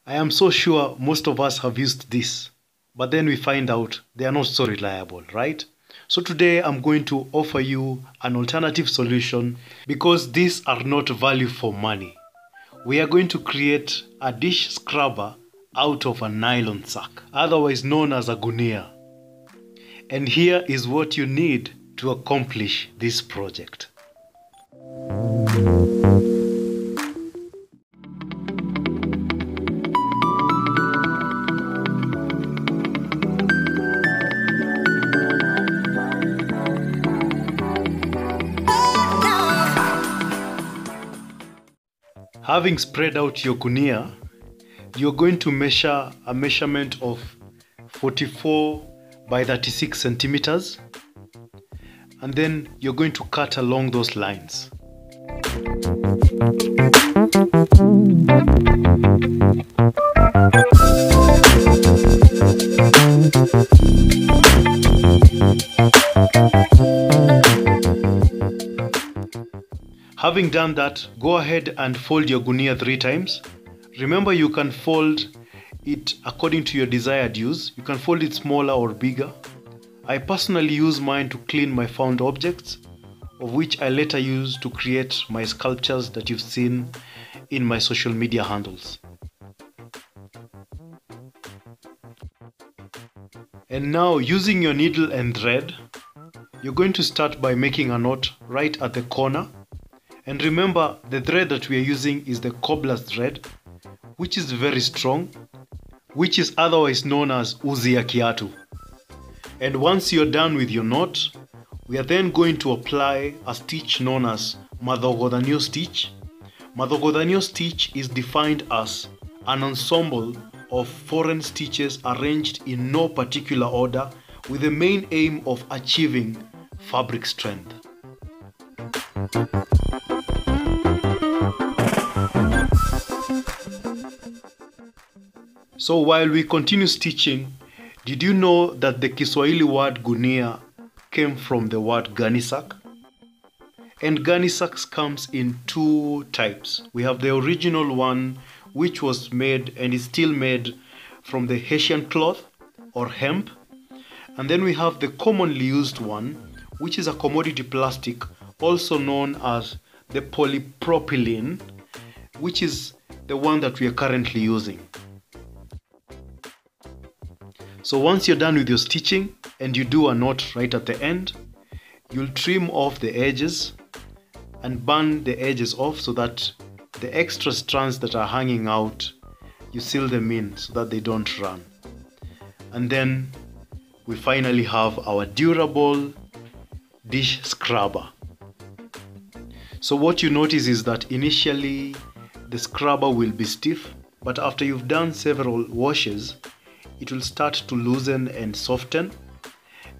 I am so sure most of us have used this, but then we find out they are not so reliable, right? So today I'm going to offer you an alternative solution because these are not value for money. We are going to create a dish scrubber out of a nylon sack, otherwise known as a gunia. And here is what you need to accomplish this project. Having spread out your gunia, you're going to measure a measurement of 44 by 36 centimeters, and then you're going to cut along those lines. Having done that, go ahead and fold your gunia 3 times. Remember, you can fold it according to your desired use. You can fold it smaller or bigger. I personally use mine to clean my found objects, of which I later use to create my sculptures that you've seen in my social media handles. And now, using your needle and thread, you're going to start by making a knot right at the corner. And remember, the thread that we are using is the cobbler's thread, which is very strong, which is otherwise known as uzi ya kiatu. And once you're done with your knot, we are then going to apply a stitch known as madhogodhanio stitch. Madhogodhanio stitch is defined as an ensemble of foreign stitches arranged in no particular order with the main aim of achieving fabric strength. So while we continue stitching, did you know that the Kiswahili word gunia came from the word Gunny Sack? And Gunny Sacks comes in 2 types. We have the original one, which was made and is still made from the Hessian cloth or hemp. And then we have the commonly used one, which is a commodity plastic, also known as the polypropylene, which is the one that we are currently using. So once you're done with your stitching and you do a knot right at the end, you'll trim off the edges and burn the edges off so that the extra strands that are hanging out, you seal them in so that they don't run. And then we finally have our durable dish scrubber. So what you notice is that initially the scrubber will be stiff, but after you've done several washes, it will start to loosen and soften.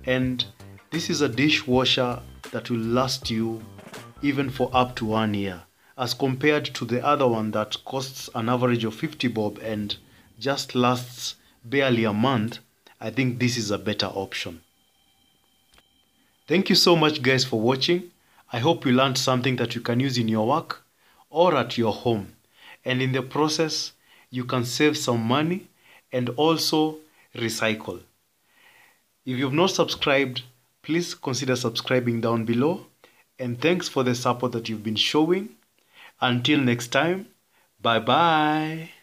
And this is a dishwasher that will last you even for up to 1 year, as compared to the other one that costs an average of 50 bob and just lasts barely a month. I think this is a better option. Thank you so much guys for watching. I hope you learned something that you can use in your work or at your home, and in the process you can save some money and also recycle. If you've not subscribed, please consider subscribing down below, and thanks for the support that you've been showing. Until next time, bye bye.